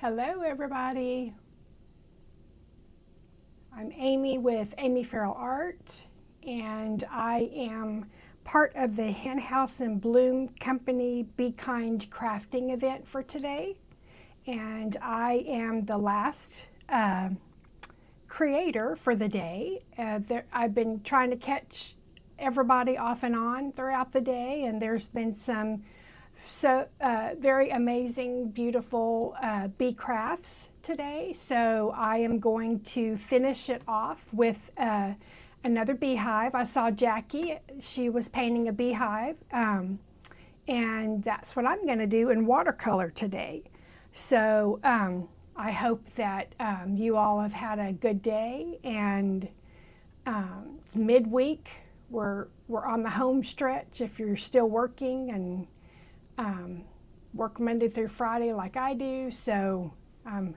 Hello everybody. I'm Amy with AmyFerrellArt, and I am part of the Hen House and Bloom Company Be Kind crafting event for today. And I am the last creator for the day. I've been trying to catch everybody off and on throughout the day, and there's been some very amazing, beautiful bee crafts today. So I am going to finish it off with another beehive. I saw Jackie, she was painting a beehive, and that's what I'm going to do in watercolor today. So I hope that you all have had a good day, and it's midweek. We're on the home stretch if you're still working, and work Monday through Friday like I do. So I'm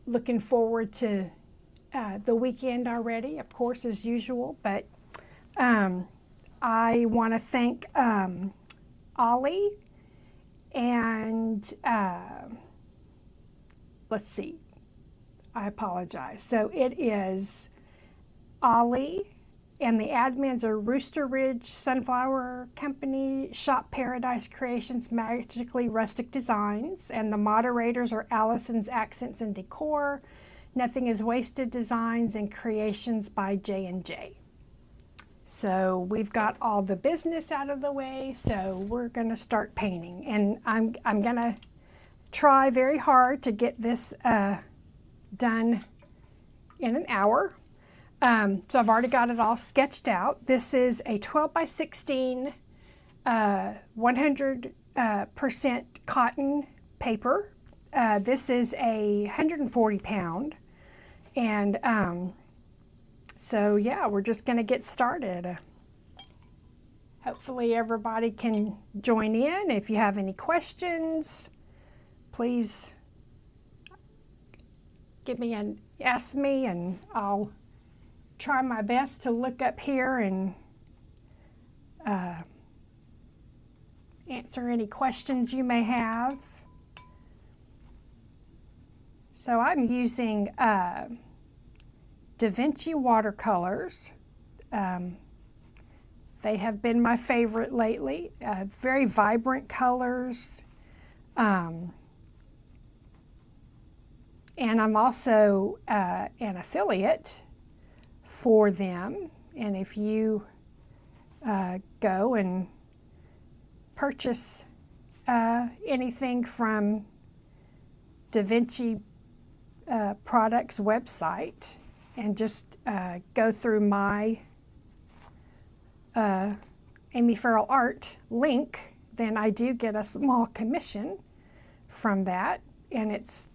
looking forward to the weekend already, of course, as usual. But I want to thank Ollie and let's see, I apologize. So it is Ollie, and the admins are Rooster Ridge Sunflower Company, Shop Paradise Creations, Magically Rustic Designs, and the moderators are Allison's Accents and Decor, Nothing is Wasted Designs, and Creations by J&J. So we've got all the business out of the way, so we're going to start painting. And I'm going to try very hard to get this done in an hour. So I've already got it all sketched out. This is a 12 by 16, 100% cotton paper. This is a 140 pound. And so yeah, we're just going to get started. Hopefully everybody can join in. If you have any questions, please ask me, and I'll try my best to look up here and answer any questions you may have. So I'm using Da Vinci watercolors. They have been my favorite lately. Very vibrant colors. And I'm also an affiliate for them, and if you go and purchase anything from Da Vinci Products website and just go through my AmyFerrellArt link, then I do get a small commission from that, and it's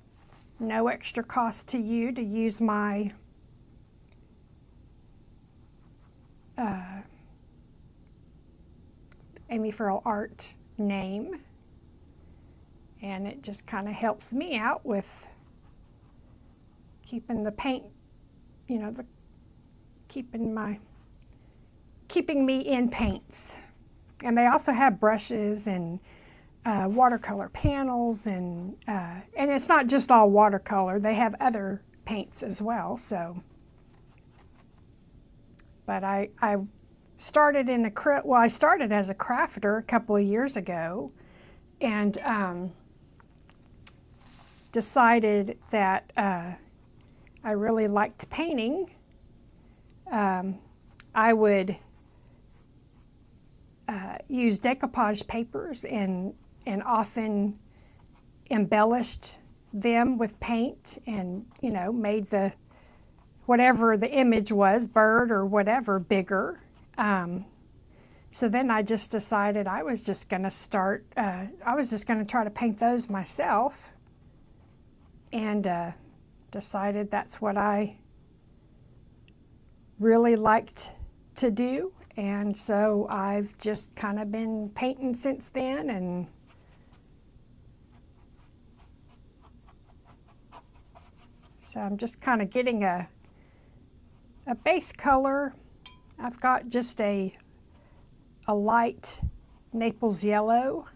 no extra cost to you to use my AmyFerrellArt name, and it just kind of helps me out with keeping the paint, you know, keeping me in paints. And they also have brushes and watercolor panels, and it's not just all watercolor. They have other paints as well. So. But I started I started as a crafter a couple of years ago, and decided that I really liked painting. I would use decoupage papers and often embellished them with paint, and made whatever the image was, bird or whatever, bigger. So then I just decided I was just going to start, I was just going to try to paint those myself, and decided that's what I really liked to do. And so I've just kind of been painting since then, and so I'm just kind of getting a base color. I've got just a light Naples yellow,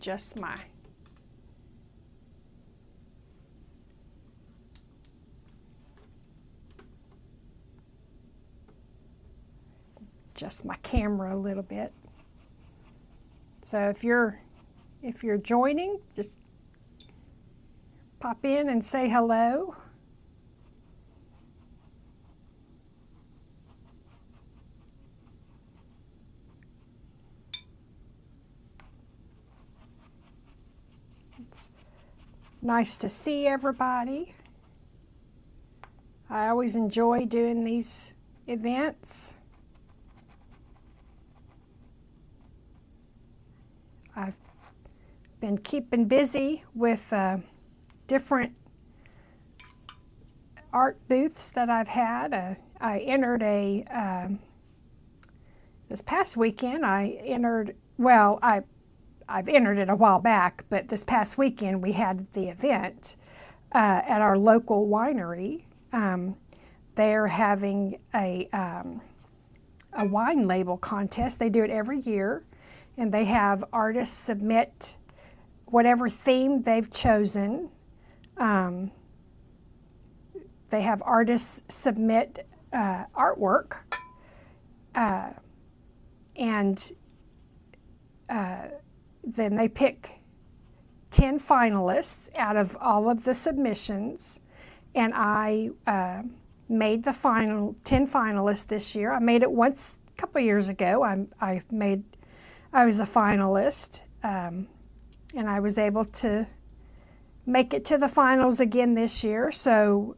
adjust my camera a little bit. So if you're joining, just pop in and say hello. It's nice to see everybody. I always enjoy doing these events. I've been keeping busy with different art booths that I've had. I entered this past weekend, I've entered it a while back, but this past weekend we had the event at our local winery. They're having a wine label contest. They do it every year, and they have artists submit whatever theme they've chosen. They have artists submit artwork, and then they pick 10 finalists out of all of the submissions, and I made the final 10 finalists this year. I made it once a couple years ago. I was a finalist, and I was able to make it to the finals again this year. So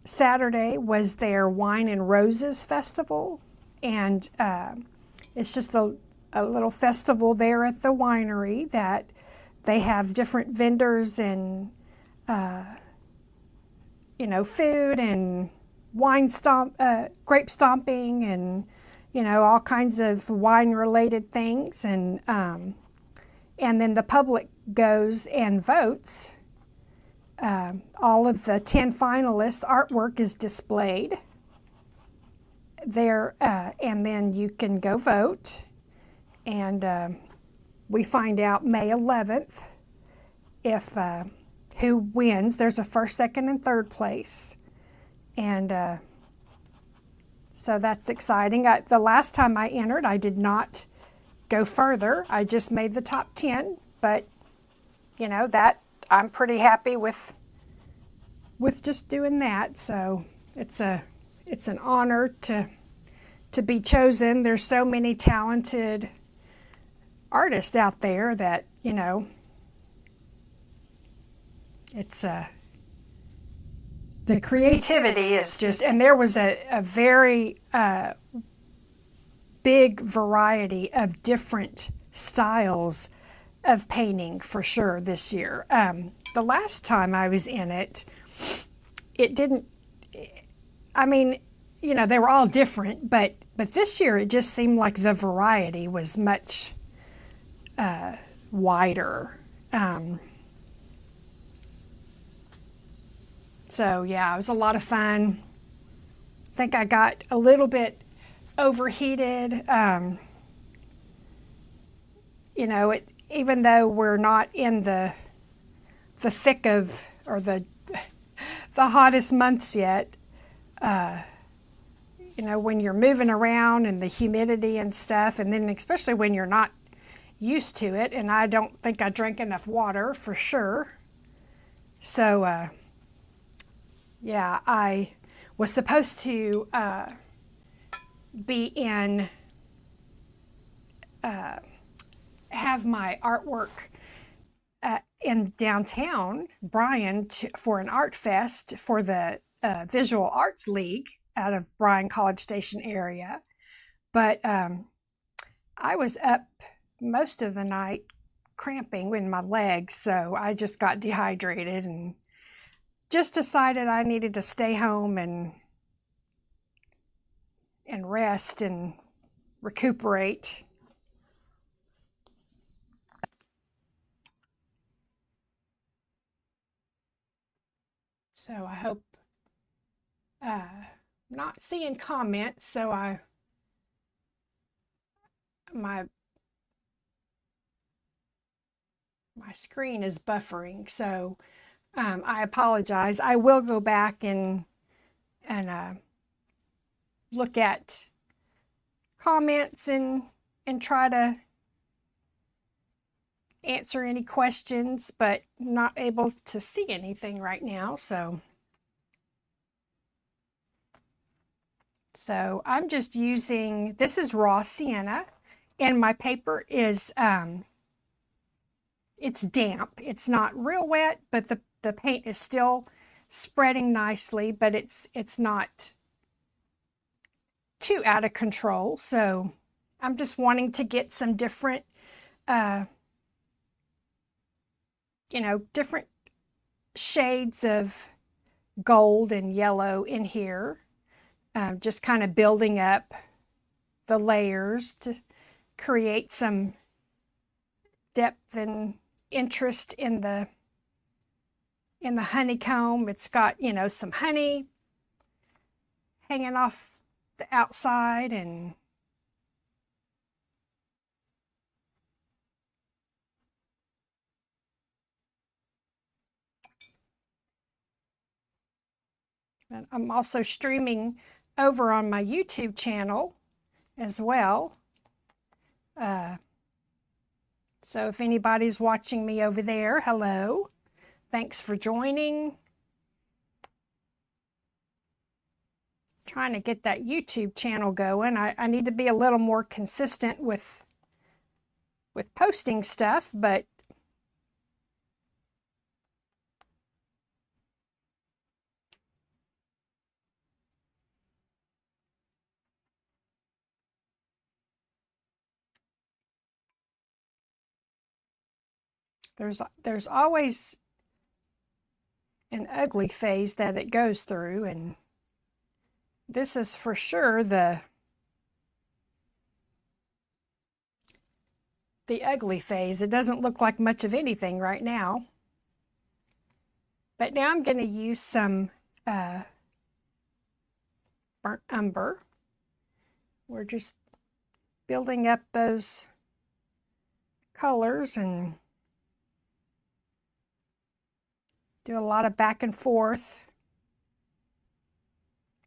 Saturday was their Wine and Roses Festival, and it's just a little festival there at the winery that they have different vendors and food and grape stomping and all kinds of wine related things, and then the public goes and votes. All of the 10 finalists' artwork is displayed there, and then you can go vote, and we find out May 11th if who wins. There's a first, second, and third place, and so that's exciting. The last time I entered, I did not go further. I just made the top 10, but that I'm pretty happy with just doing that. So it's an honor to be chosen. There's so many talented artists out there that it's the creativity is just, and there was a very big variety of different styles of painting for sure this year. The last time I was in it didn't, they were all different, but this year it just seemed like the variety was much wider. So yeah, it was a lot of fun. I think I got a little bit overheated. Even though we're not in the thick of, or the hottest months yet, when you're moving around and the humidity and stuff, and then especially when you're not used to it, and I don't think I drank enough water for sure. So yeah, I was supposed to be in, have my artwork in downtown Bryan for an art fest for the Visual Arts League out of Bryan College Station area. But I was up most of the night cramping in my legs, so I just got dehydrated and just decided I needed to stay home and rest and recuperate. So I hope, not seeing comments, so my My screen is buffering, so I apologize. I will go back and look at comments and try to answer any questions, but not able to see anything right now. So I'm just using, this is raw sienna, and my paper is it's damp. It's not real wet, but the paint is still spreading nicely, but it's not too out of control. So I'm just wanting to get some different different shades of gold and yellow in here. Just kind of building up the layers to create some depth and interest in the honeycomb. It's got, some honey hanging off the outside, and I'm also streaming over on my YouTube channel as well. So if anybody's watching me over there, hello. Thanks for joining. Trying to get that YouTube channel going. I need to be a little more consistent with posting stuff, but there's always an ugly phase that it goes through, and this is for sure the ugly phase. It doesn't look like much of anything right now. But now I'm going to use some burnt umber. We're just building up those colors and do a lot of back and forth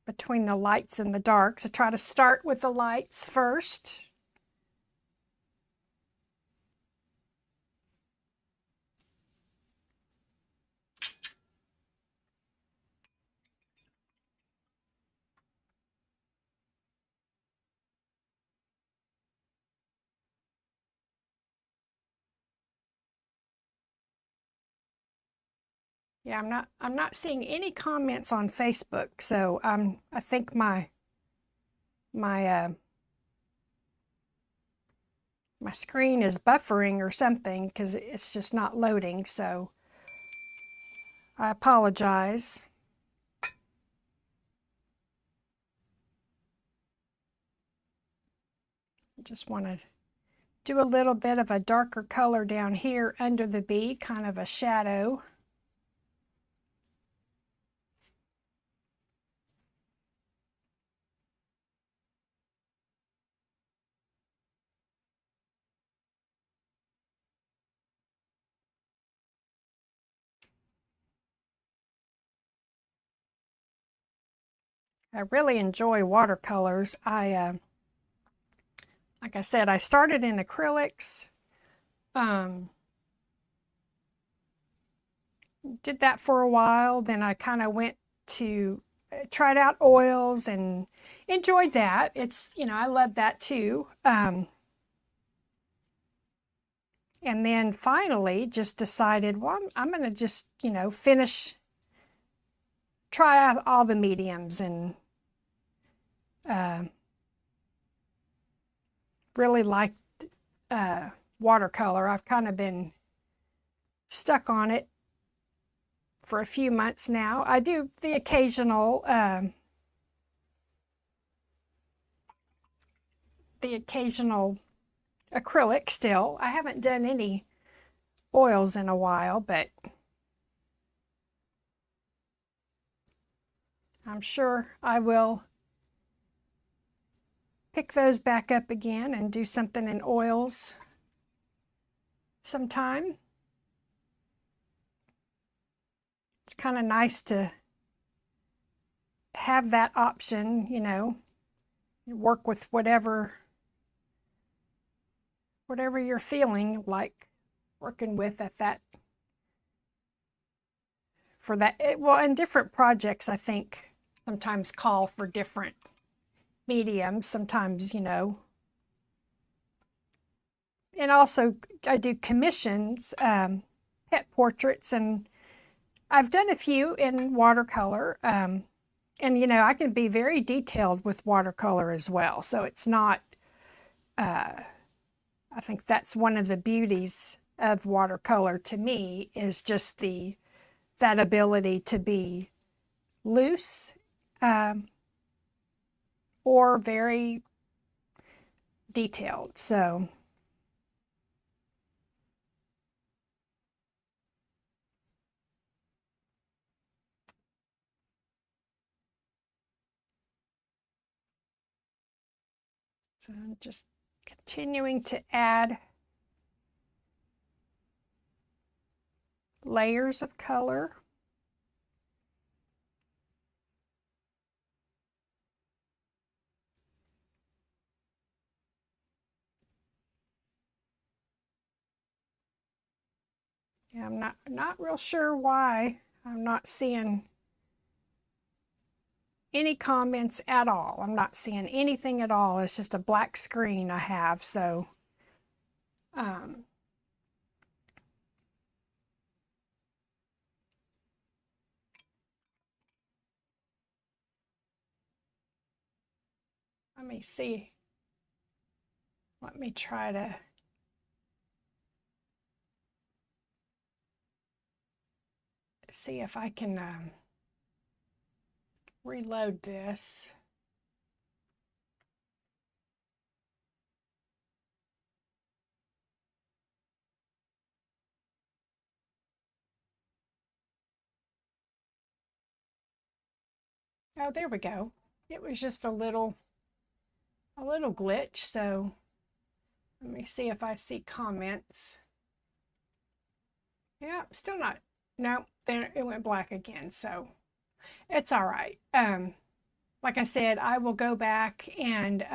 between the lights and the darks. I try to start with the lights first. Yeah, I'm not seeing any comments on Facebook, so I think my screen is buffering or something, because it's just not loading, so I apologize. I just want to do a little bit of a darker color down here under the bee, kind of a shadow. I really enjoy watercolors. Like I said, I started in acrylics. Did that for a while. Then I kind of went to tried out oils and enjoyed that. It's, I love that too. And then finally just decided, well, I'm going to just, try out all the mediums, and really liked watercolor. I've kind of been stuck on it for a few months now. I do the occasional acrylic still. I haven't done any oils in a while, but I'm sure I will pick those back up again and do something in oils sometime. it's kind of nice to have that option, you know, work with whatever you're feeling like working with at that for that. Well, and different projects I think sometimes call for different mediums. Sometimes, you know, and also I do commissions, pet portraits, and I've done a few in watercolor. And you know, I can be very detailed with watercolor as well. So it's not, I think that's one of the beauties of watercolor to me, is just that ability to be loose, or very detailed. So I'm just continuing to add layers of color. Yeah, I'm not real sure why I'm not seeing any comments at all. I'm not seeing anything at all. It's just a black screen I have. So let me see. Let me try to see if I can reload this. Oh, there we go. It was just a little glitch. So let me see if I see comments. Yeah, still not. No, there it went black again. So it's all right. Like I said, I will go back and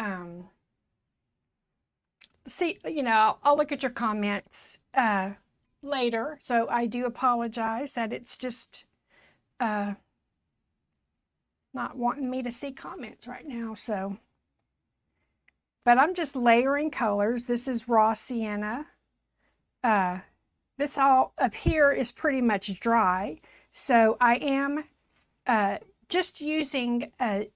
see, you know, I'll look at your comments later. So I do apologize that it's just not wanting me to see comments right now. So, but I'm just layering colors. This is raw sienna. This all up here is pretty much dry. So I am just using a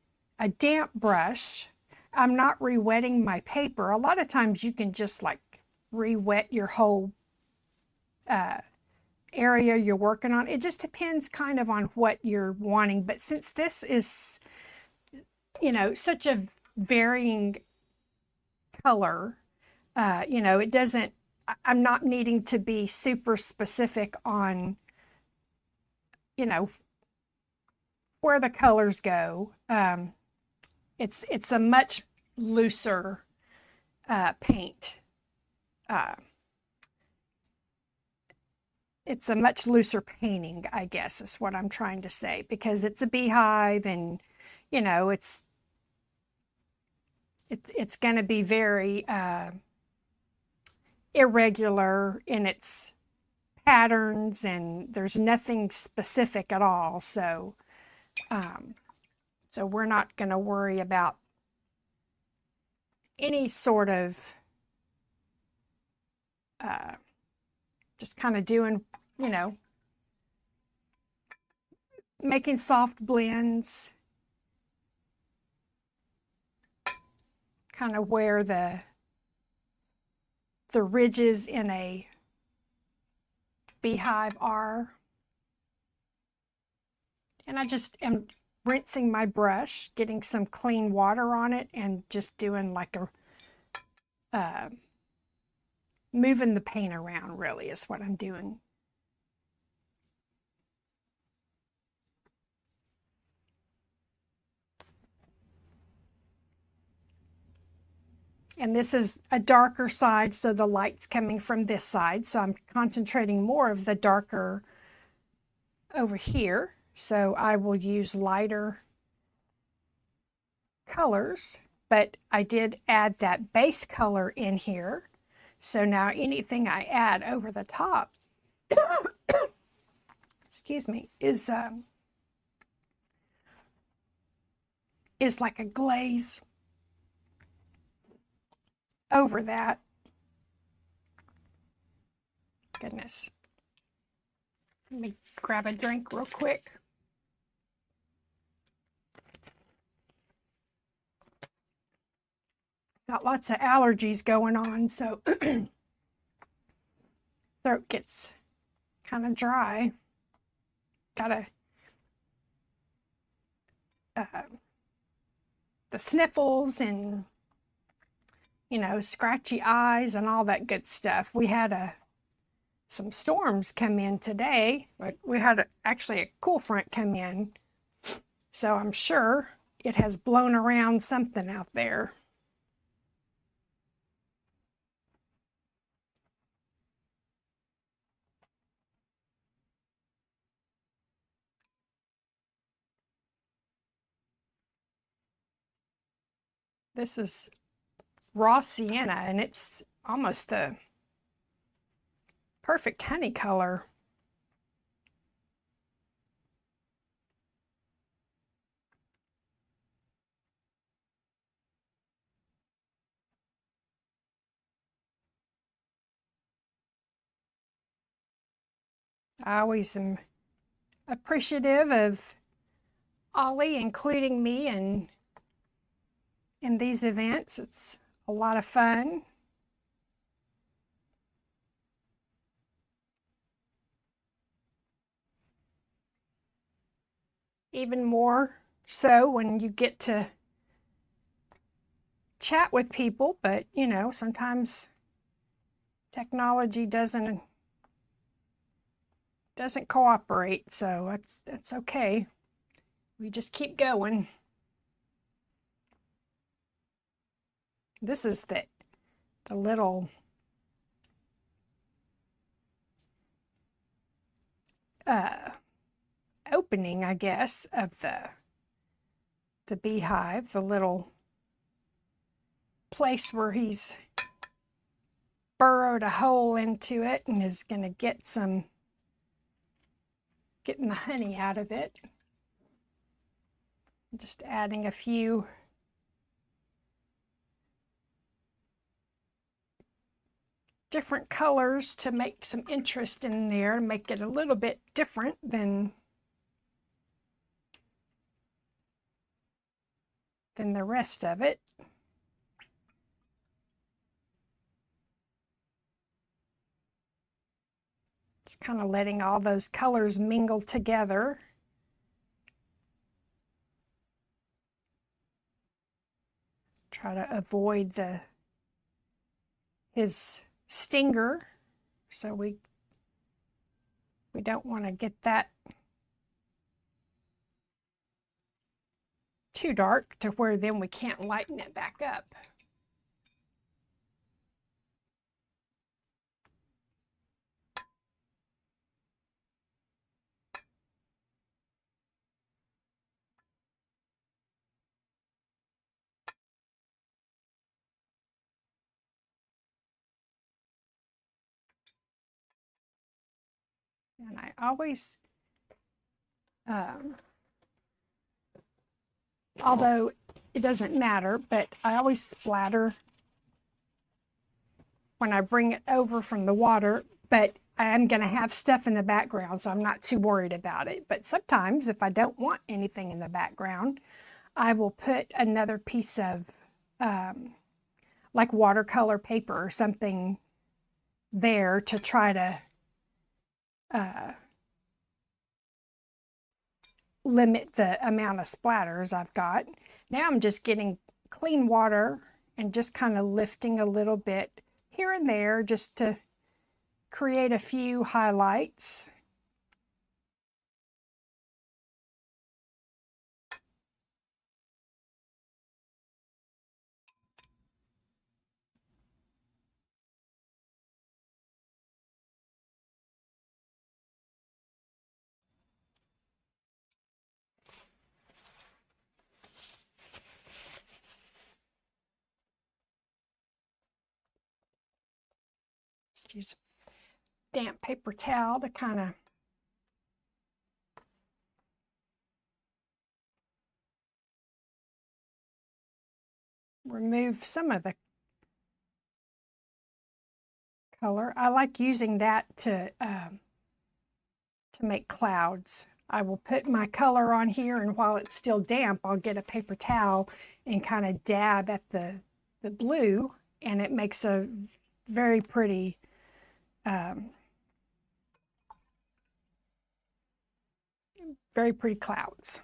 damp brush. I'm not re-wetting my paper. A lot of times you can just like re-wet your whole area you're working on. It just depends kind of on what you're wanting. But since this is, you know, such a varying color, you know, it doesn't, I'm not needing to be super specific on, you know, where the colors go. It's a much looser paint. It's a much looser painting, I guess, is what I'm trying to say, because it's a beehive, and you know, it's going to be very irregular in its patterns, and there's nothing specific at all. So so we're not going to worry about any sort of just kind of doing, you know, making soft blends, kind of where the ridges in a beehive are. And I just am rinsing my brush, getting some clean water on it, and just doing like a moving the paint around, really, is what I'm doing. And this is a darker side, so the light's coming from this side. So I'm concentrating more of the darker over here. So I will use lighter colors, but I did add that base color in here. So now anything I add over the top, excuse me, is like a glaze over that. Goodness. Let me grab a drink real quick. Got lots of allergies going on, so throat gets kind of dry. Gotta the sniffles and, you know, scratchy eyes and all that good stuff. We had some storms come in today. We had actually a cool front come in, so I'm sure it has blown around something out there. This is raw sienna, and it's almost the perfect honey color. I always am appreciative of Ollie including me in these events. It's a lot of fun. Even more so when you get to chat with people, but you know, sometimes technology doesn't cooperate, so that's okay. We just keep going. This is the little opening, I guess, of the beehive, the little place where he's burrowed a hole into it and is going to getting the honey out of it. Just adding a few different colors to make some interest in there, make it a little bit different than the rest of it. Just kind of letting all those colors mingle together. Try to avoid his stinger, so we don't want to get that too dark to where then we can't lighten it back up. And I always, although it doesn't matter, but I always splatter when I bring it over from the water, but I am going to have stuff in the background, so I'm not too worried about it. But sometimes if I don't want anything in the background, I will put another piece of like watercolor paper or something there to try to limit the amount of splatters I've got. Now I'm just getting clean water and just kind of lifting a little bit here and there just to create a few highlights. use a damp paper towel to kind of remove some of the color. I like using that to make clouds. I will put my color on here, and while it's still damp, I'll get a paper towel and kind of dab at the blue, and it makes a very pretty clouds.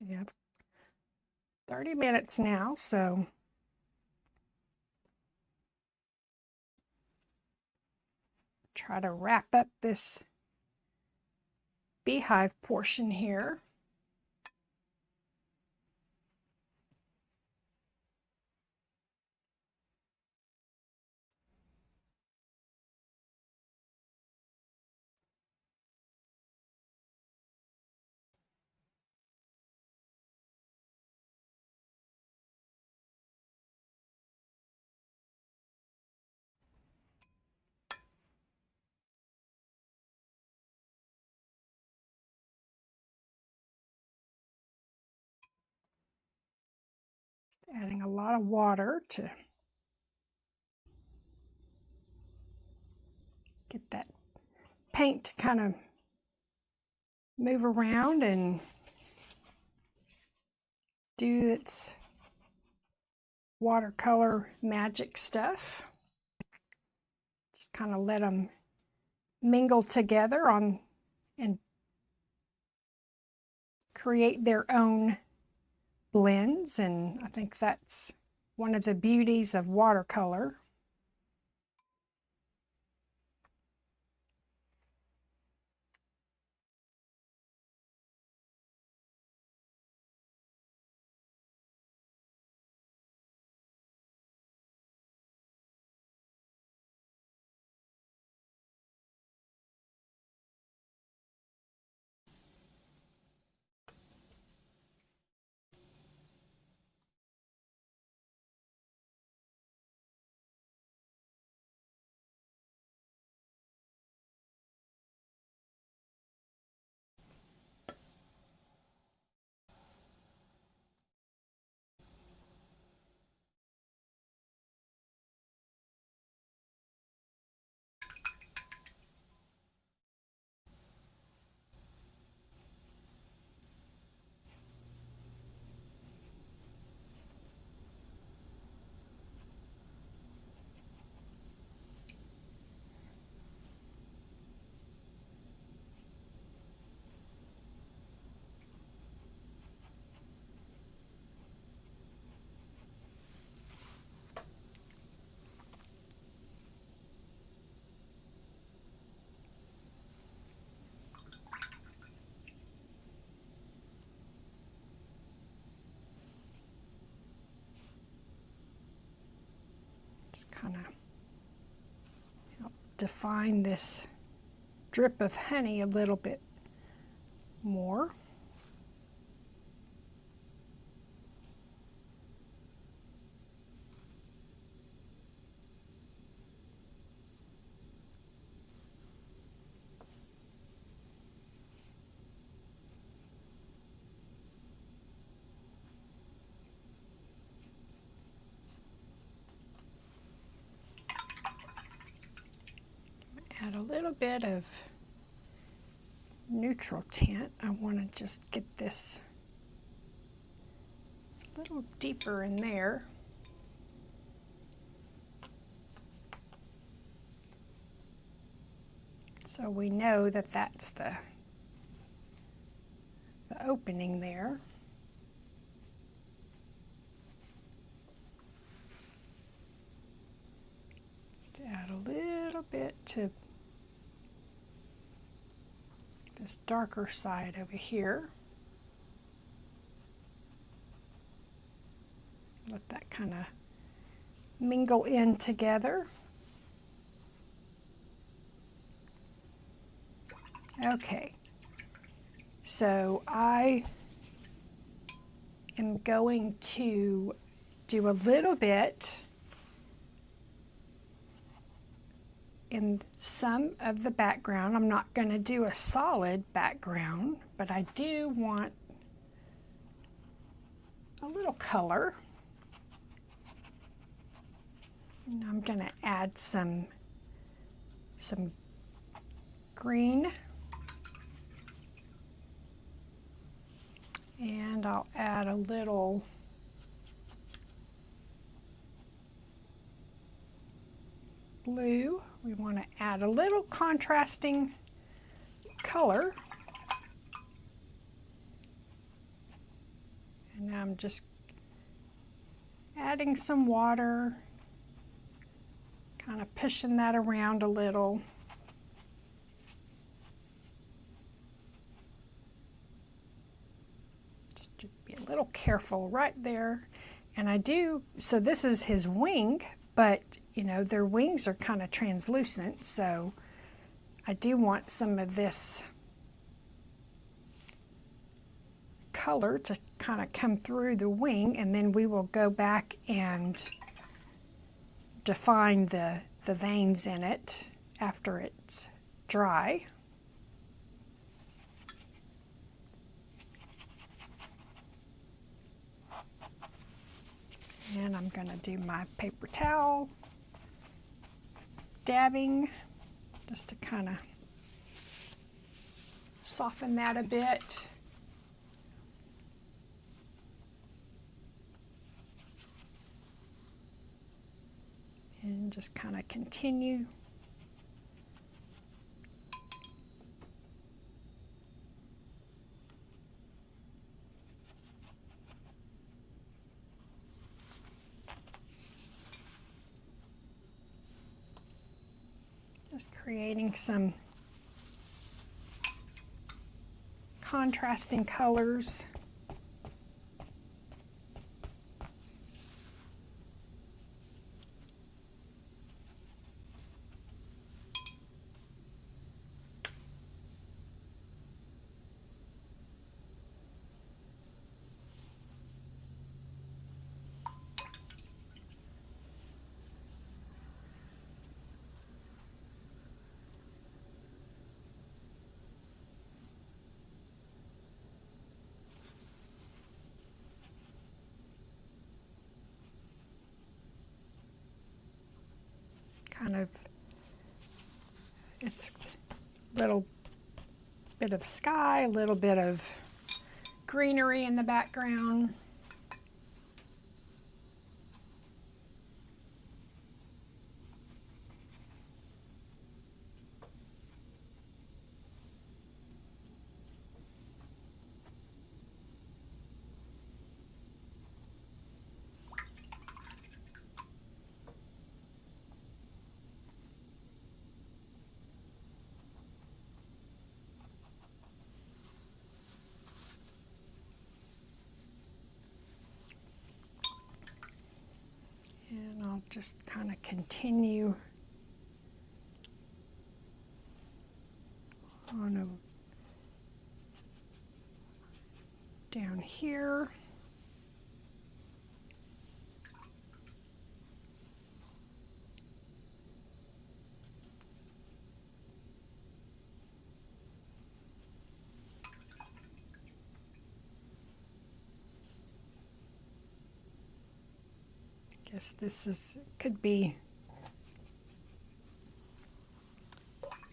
We have 30 minutes now, so try to wrap up this beehive portion here. Adding a lot of water to get that paint to kind of move around and do its watercolor magic stuff. Just kind of let them mingle together and create their own blends, and I think that's one of the beauties of watercolor. Just kind of help define this drip of honey a little bit more. Add a little bit of neutral tint. I want to just get this a little deeper in there. So we know that that's the opening there. Just add a little bit to this darker side over here. Let that kind of mingle in together. Okay, so I am going to do a little bit in some of the background. I'm not going to do a solid background, but I do want a little color. And I'm going to add some green. And I'll add a little blue. We want to add a little contrasting color. And I'm just adding some water, kind of pushing that around a little. Just to be a little careful right there. And I do, so this is his wing, but you know, their wings are kind of translucent, so I do want some of this color to kind of come through the wing, and then we will go back and define the veins in it after it's dry. And I'm going to do my paper towel dabbing just to kind of soften that a bit. And just kind of continue. Just creating some contrasting colors. Kind of, it's a little bit of sky, a little bit of greenery in the background. And I'll just kind of continue on down here. Guess this could be,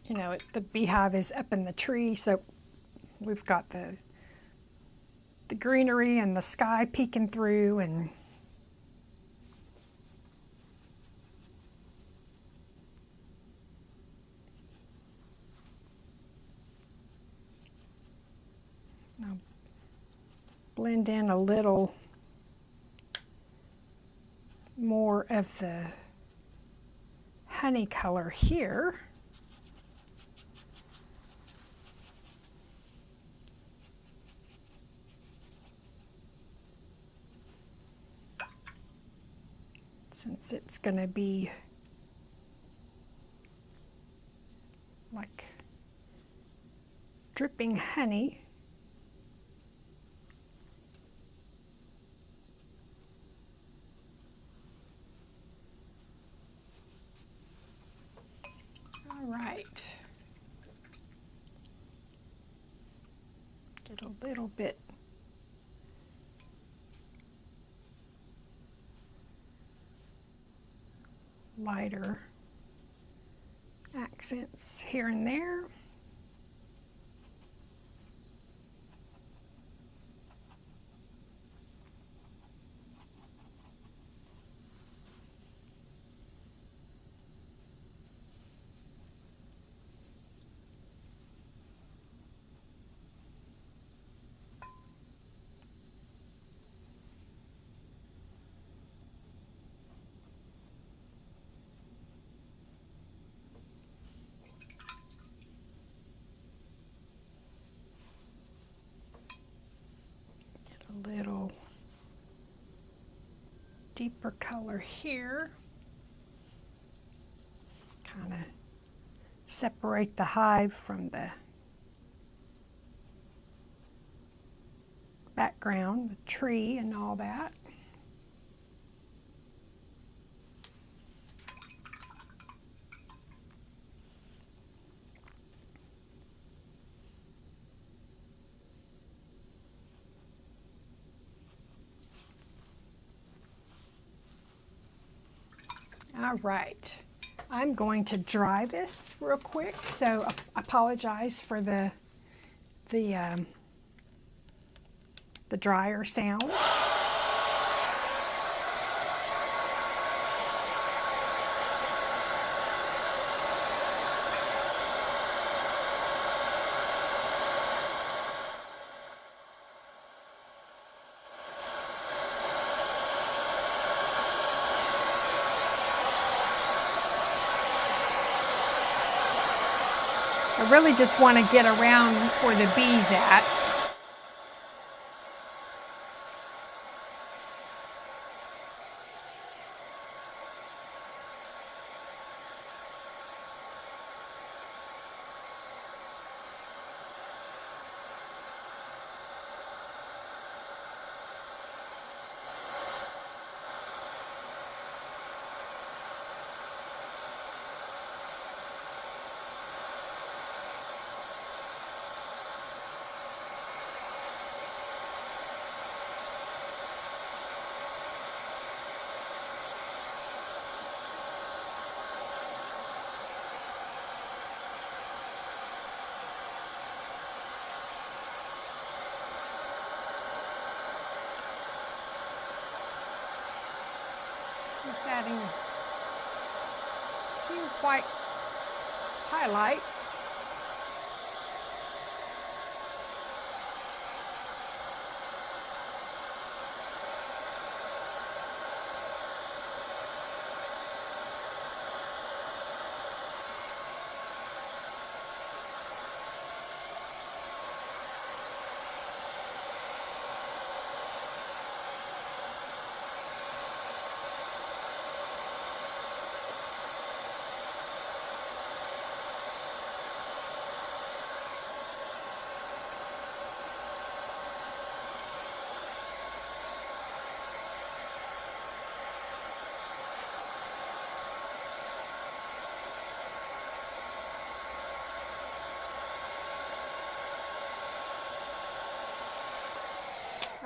you know, the beehive is up in the tree, so we've got the greenery and the sky peeking through, and I'll blend in a little more of the honey color here. since it's going to be like dripping honey. All right. Get a little bit lighter accents here and there. A little deeper color here. Kind of separate the hive from the background, the tree and all that. All right, I'm going to dry this real quick, so I apologize for the dryer sound. I really just want to get around where the bee's at. Just adding a few white highlights.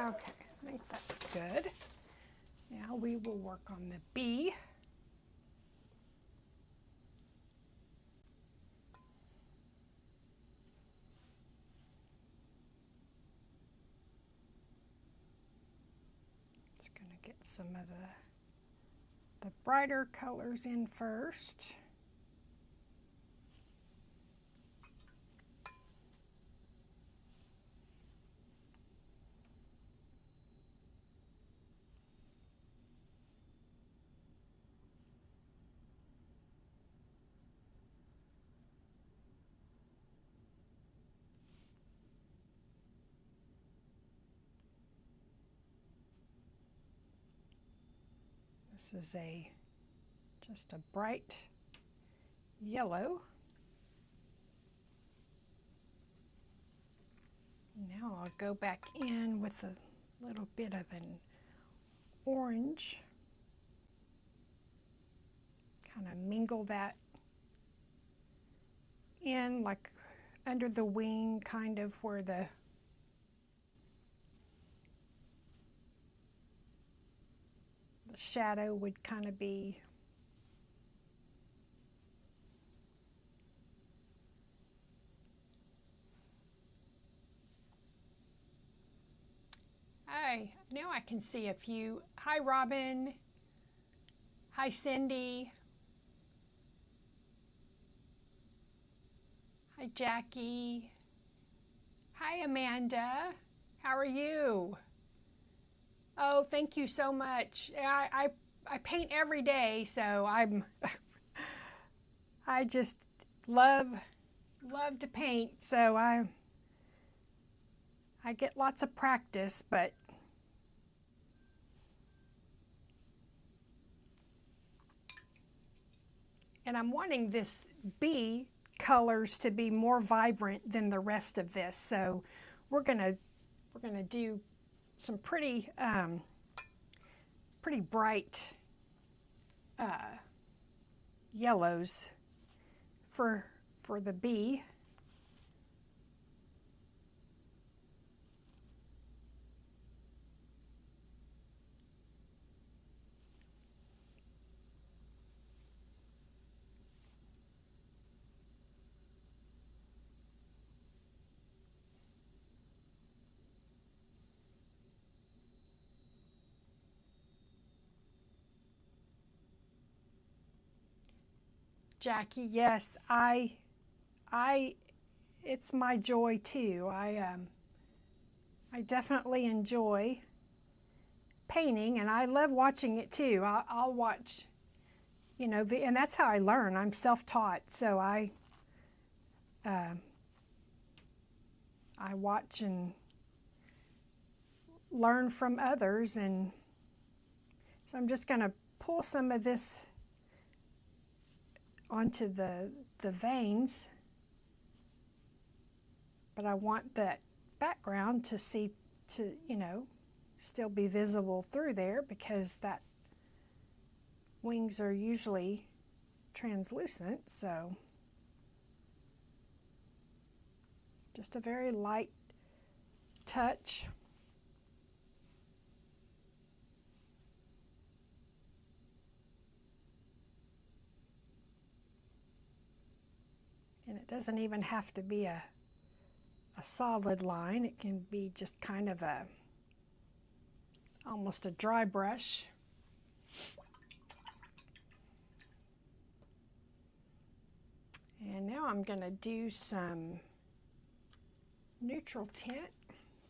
Okay, I think that's good. Now we will work on the bee. Just going to get some of the brighter colors in first. This is just a bright yellow. Now I'll go back in with a little bit of an orange. Kind of mingle that in, like under the wing, kind of where the shadow would kind of be. Hi, now I can see a few. Hi, Robin. Hi, Cindy. Hi, Jackie. Hi, Amanda. How are you? Oh, thank you so much. I paint every day, so I just love to paint. So I get lots of practice, but and I'm wanting this bee colors to be more vibrant than the rest of this. So we're gonna do some pretty bright yellows for the bee. Jackie, yes, it's my joy too. I definitely enjoy painting, and I love watching it too. I'll watch, you know, and that's how I learn. I'm self-taught, so I watch and learn from others, and so I'm just going to pull some of this onto the veins, but I want that background to you know, still be visible through there, because that wings are usually translucent. So just a very light touch. And it doesn't even have to be a solid line. It can be just kind of almost a dry brush. And now I'm going to do some neutral tint.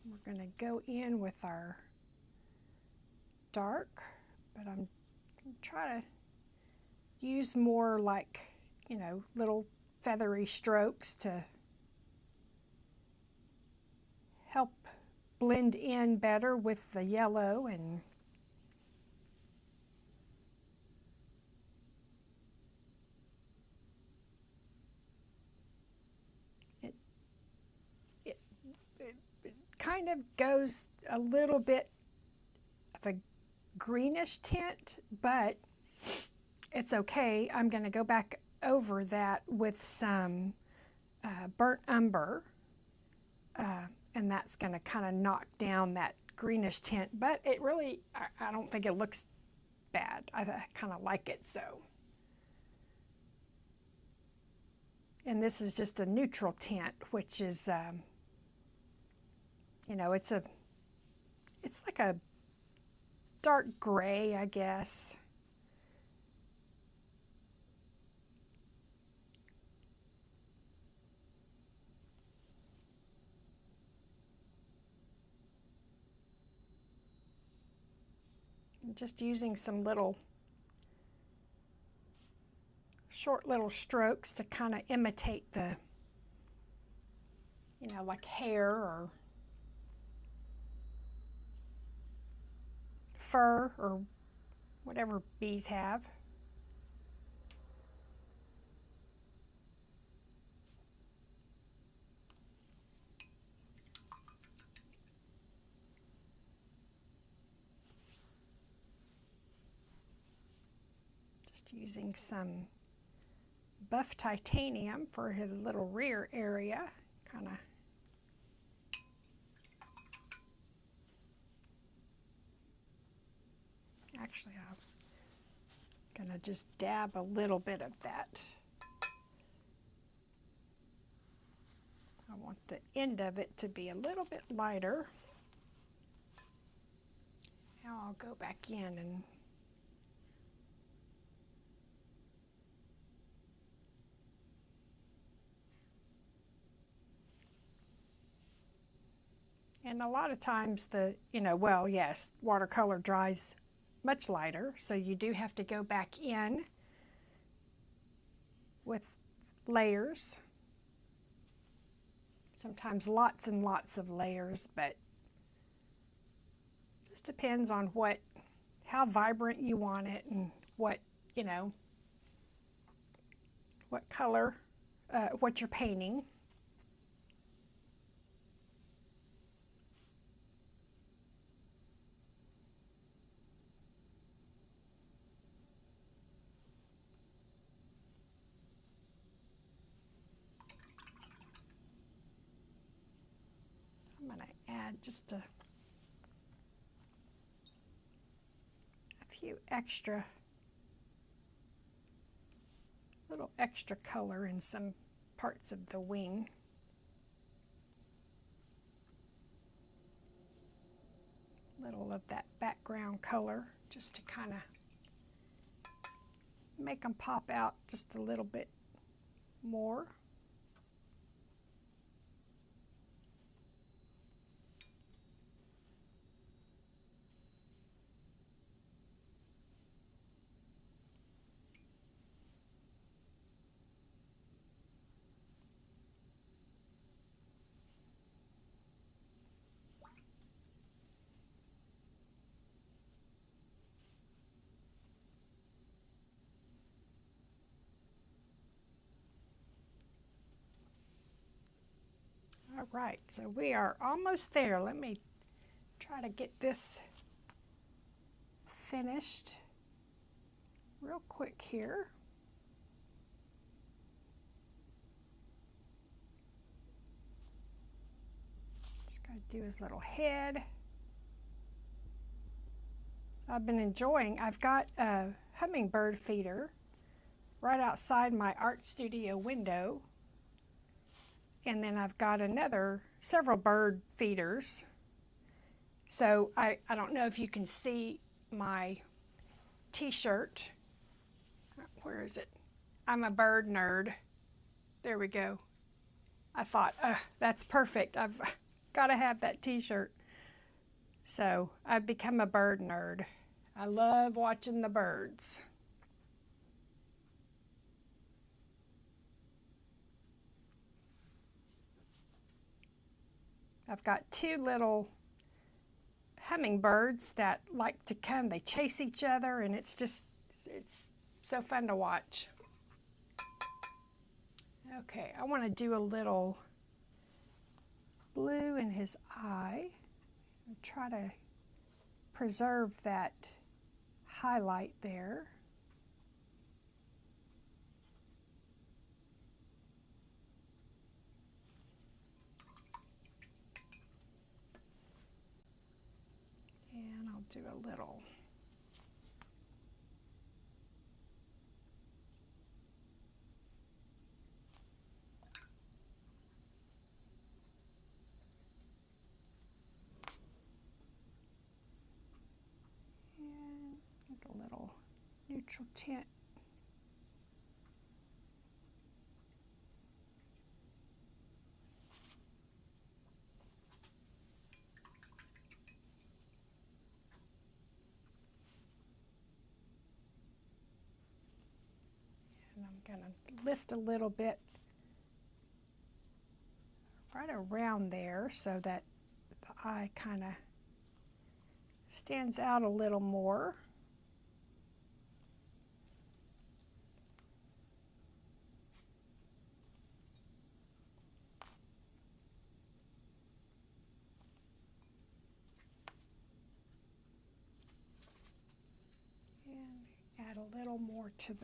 We're going to go in with our dark, but I'm going to try to use more, like, you know, little feathery strokes to help blend in better with the yellow. And it kind of goes a little bit of a greenish tint, but it's okay. I'm going to go back over that with some burnt umber, and that's going to kind of knock down that greenish tint, but it really, I don't think it looks bad. I kind of like it. So, and this is just a neutral tint, which is you know, it's like a dark gray, I guess. Just using some short little strokes to kind of imitate the, you know, like hair or fur or whatever bees have. Just using some buff titanium for his little rear area, kind of. Actually, I'm gonna just dab a little bit of that. I want the end of it to be a little bit lighter. Now I'll go back in and a lot of times well, yes, watercolor dries much lighter, so you do have to go back in with layers. Sometimes lots and lots of layers, but just depends on how vibrant you want it and what color, what you're painting. I'm going to add just a few little extra color in some parts of the wing. Little of that background color just to kind of make them pop out just a little bit more. All right, so we are almost there. Let me try to get this finished real quick here. Just got to do his little head. I've got a hummingbird feeder right outside my art studio window. And then I've got several bird feeders. So I don't know if you can see my t-shirt. Where is it? I'm a bird nerd. There we go. I thought, that's perfect. I've got to have that t-shirt. So I've become a bird nerd. I love watching the birds. I've got two little hummingbirds that like to come. They chase each other, and it's so fun to watch. Okay, I want to do a little blue in his eye and try to preserve that highlight there. And I'll do a little neutral tint. And I'm going to lift a little bit right around there so that the eye kind of stands out a little more. a little more to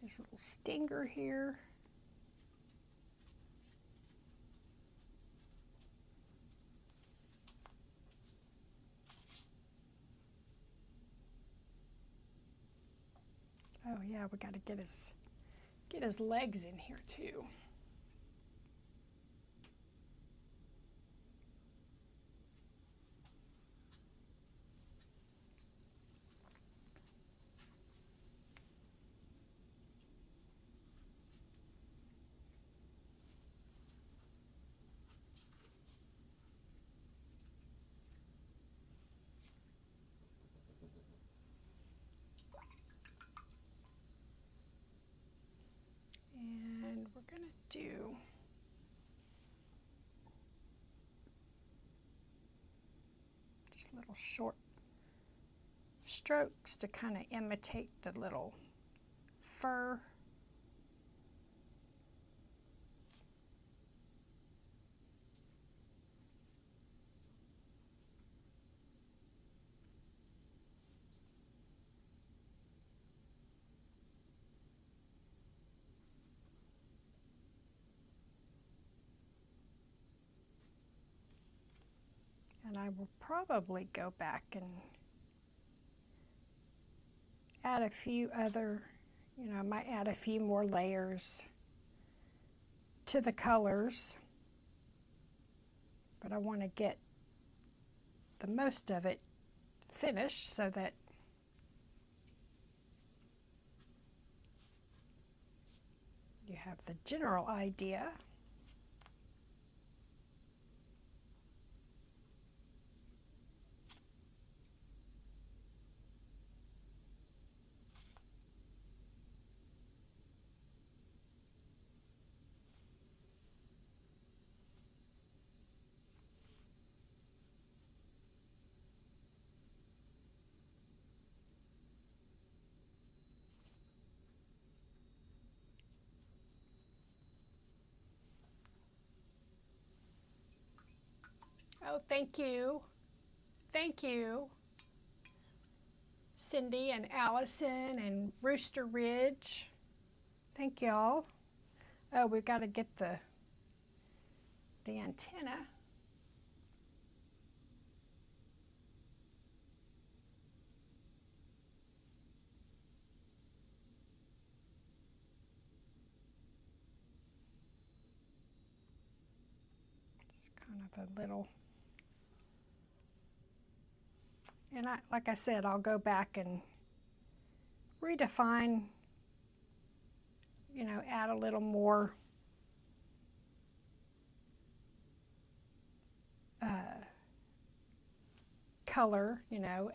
his little stinger here. Oh yeah, we got to get his legs in here too. And we're going to do just little short strokes to kind of imitate the little fur. And I will probably go back and add a few other, I might add a few more layers to the colors, but I want to get the most of it finished so that you have the general idea. Oh, thank you. Thank you, Cindy and Allison and Rooster Ridge. Thank y'all. Oh, we've got to get the antenna. Just kind of a little. And like I said, I'll go back and redefine, add a little more color,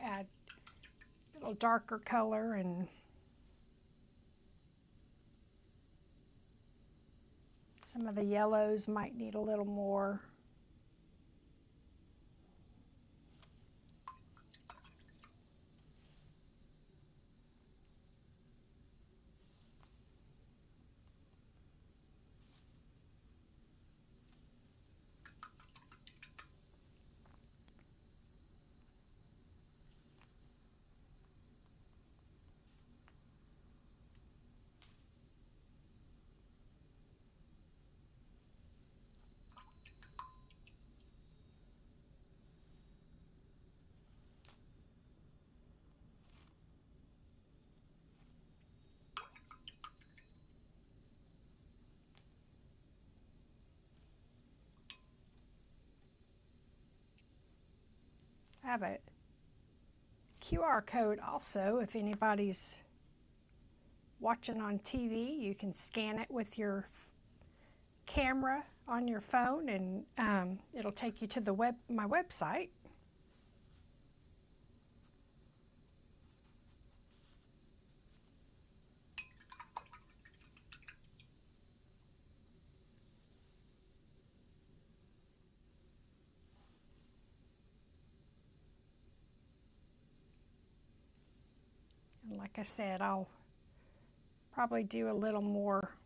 add a little darker color, and some of the yellows might need a little more. I have a QR code also. If anybody's watching on TV, you can scan it with your camera on your phone, and it'll take you to my website. And like I said, I'll probably do a little more,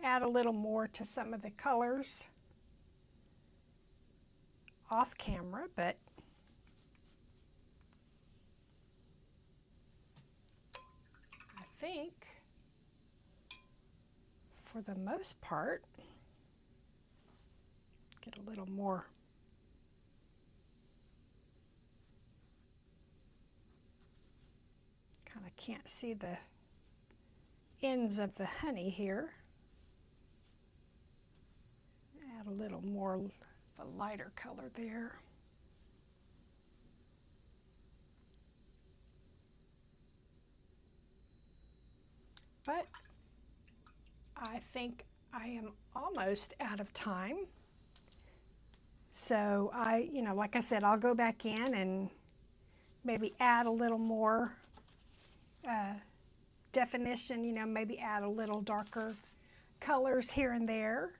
add a little more to some of the colors off camera, but think for the most part, get a little more. Kind of can't see the ends of the honey here. Add a little more of a lighter color there. But I think I am almost out of time. So like I said, I'll go back in and maybe add a little more definition, maybe add a little darker colors here and there.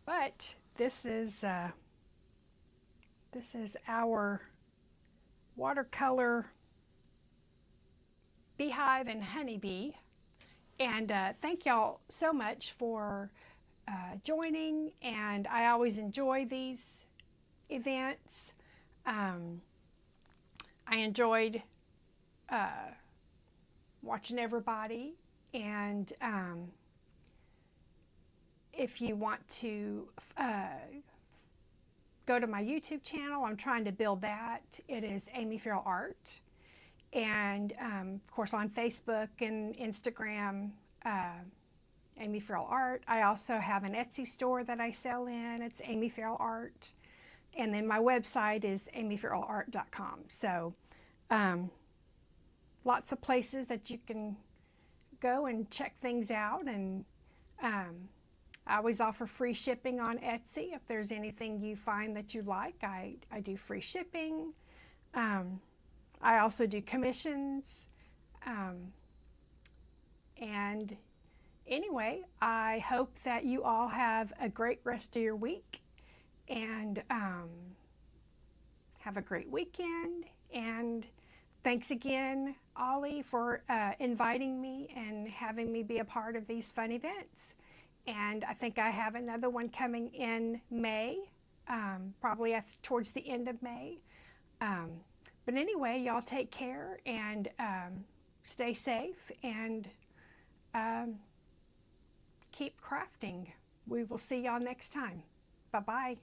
But this is our watercolor beehive and honeybee. And thank y'all so much for joining, and I always enjoy these events. I enjoyed watching everybody, and if you want to go to my YouTube channel, I'm trying to build that. It is AmyFerrellArt. And of course on Facebook and Instagram, AmyFerrellArt. I also have an Etsy store that I sell in. It's AmyFerrellArt. And then my website is AmyFerrellArt.com. So lots of places that you can go and check things out. And I always offer free shipping on Etsy. If there's anything you find that you like, I do free shipping. I also do commissions. And anyway, I hope that you all have a great rest of your week, and have a great weekend. And thanks again, Ollie, for inviting me and having me be a part of these fun events. And I think I have another one coming in May, probably towards the end of May. But anyway, y'all take care and stay safe, and keep crafting. We will see y'all next time. Bye-bye.